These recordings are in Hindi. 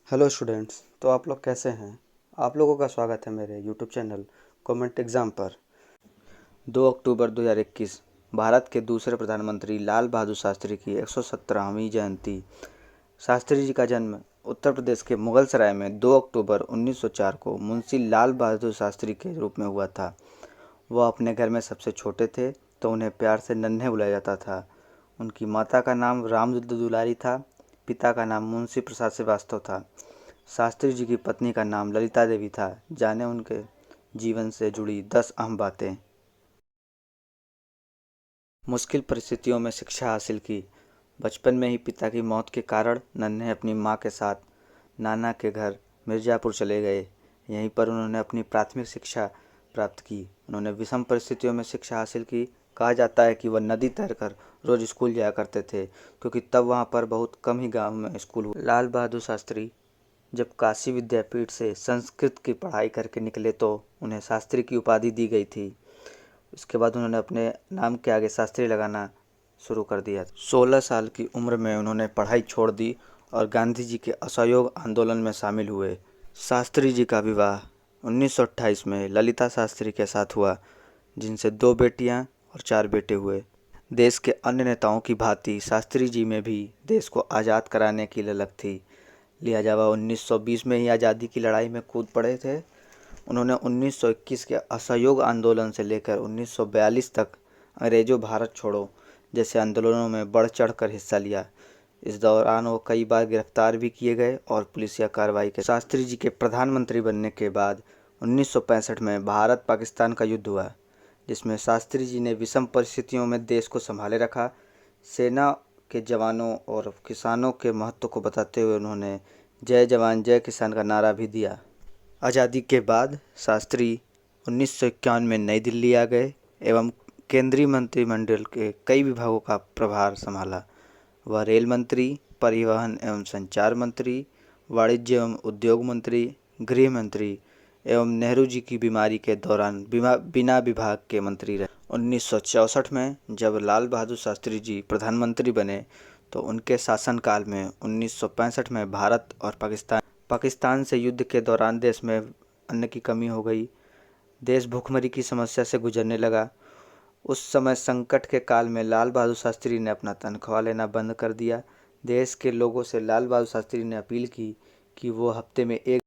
Hello students. तो आप लोग कैसे हैं? आप लोगों का स्वागत है मेरे यूट्यूब चैनल कमेंट एग्ज़ाम पर। 2 अक्टूबर 2021 भारत के दूसरे प्रधानमंत्री लाल बहादुर शास्त्री की 117वीं जयंती। शास्त्री जी का जन्म उत्तर प्रदेश के मुगल सराय में 2 अक्टूबर 1904 को मुंशी लाल बहादुर शास्त्री के रूप में हुआ था। वह अपने घर में सबसे छोटे थे, तो उन्हें प्यार से नन्हे बुलाया जाता था। उनकी माता का नाम रामदुलारी दुलारी था। पिता का नाम मुंशी प्रसाद श्रीवास्तव था। शास्त्री जी की पत्नी का नाम ललिता देवी था। जाने उनके जीवन से जुड़ी 10 अहम बातें। मुश्किल परिस्थितियों में शिक्षा हासिल की। बचपन में ही पिता की मौत के कारण नन्हे अपनी मां के साथ नाना के घर मिर्ज़ापुर चले गए। यहीं पर उन्होंने अपनी प्राथमिक शिक्षा प्राप्त की। उन्होंने विषम परिस्थितियों में शिक्षा हासिल की। कहा जाता है कि वह नदी तैरकर रोज़ स्कूल जाया करते थे, क्योंकि तब वहाँ पर बहुत कम ही गाँव में स्कूल हुआ। लाल बहादुर शास्त्री जब काशी विद्यापीठ से संस्कृत की पढ़ाई करके निकले तो उन्हें शास्त्री की उपाधि दी गई थी। इसके बाद उन्होंने अपने नाम के आगे शास्त्री लगाना शुरू कर दिया। 16 साल की उम्र में उन्होंने पढ़ाई छोड़ दी और गांधी जी के असहयोग आंदोलन में शामिल हुए। शास्त्री जी का विवाह 1928 में ललिता शास्त्री के साथ हुआ, जिनसे 2 बेटियां और 4 बेटे हुए। देश के अन्य नेताओं की भांति शास्त्री जी में भी देश को आज़ाद कराने की ललक थी, लिहाजा वह 1920 में ही आज़ादी की लड़ाई में कूद पड़े थे। उन्होंने 1921 के असहयोग आंदोलन से लेकर 1942 तक अंग्रेज़ों भारत छोड़ो जैसे आंदोलनों में बढ़ चढ़कर हिस्सा लिया। इस दौरान वो कई बार गिरफ्तार भी किए गए और पुलिसिया कार्रवाई के। शास्त्री जी के प्रधानमंत्री बनने के बाद 1965 में भारत पाकिस्तान का युद्ध हुआ, जिसमें शास्त्री जी ने विषम परिस्थितियों में देश को संभाले रखा। सेना के जवानों और किसानों के महत्व को बताते हुए उन्होंने जय जवान जय किसान का नारा भी दिया। आज़ादी के बाद शास्त्री 1951 में नई दिल्ली आ गए एवं केंद्रीय मंत्रिमंडल के कई विभागों का प्रभार संभाला। वह रेल मंत्री, परिवहन एवं संचार मंत्री, वाणिज्य एवं उद्योग मंत्री, गृह मंत्री एवं नेहरू जी की बीमारी के दौरान बिना विभाग के मंत्री रहे। 1964 में जब लाल बहादुर शास्त्री जी प्रधानमंत्री बने तो उनके शासनकाल में 1965 में भारत और पाकिस्तान से युद्ध के दौरान देश में अन्न की कमी हो गई। देश भूखमरी की समस्या से गुजरने लगा। उस समय संकट के काल में लाल बहादुर शास्त्री ने अपना तनख्वाह लेना बंद कर दिया। देश के लोगों से लाल बहादुर शास्त्री ने अपील की कि वो हफ्ते में एक।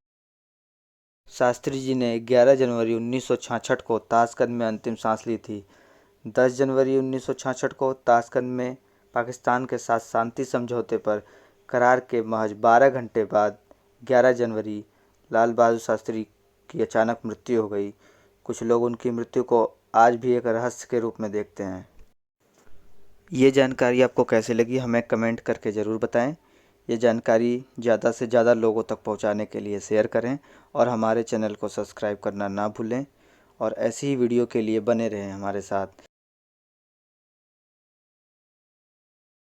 शास्त्री जी ने 11 जनवरी 1966 को ताशकंद में अंतिम सांस ली थी। 10 जनवरी 1966 को ताशकंद में पाकिस्तान के साथ शांति समझौते पर करार के महज 12 घंटे बाद 11 जनवरी लाल बहादुर शास्त्री की अचानक मृत्यु हो गई। कुछ लोग उनकी मृत्यु को आज भी एक रहस्य के रूप में देखते हैं। ये जानकारी आपको कैसे लगी हमें कमेंट करके ज़रूर बताएं। ये जानकारी ज़्यादा से ज़्यादा लोगों तक पहुंचाने के लिए शेयर करें और हमारे चैनल को सब्सक्राइब करना ना भूलें और ऐसी ही वीडियो के लिए बने रहें हमारे साथ।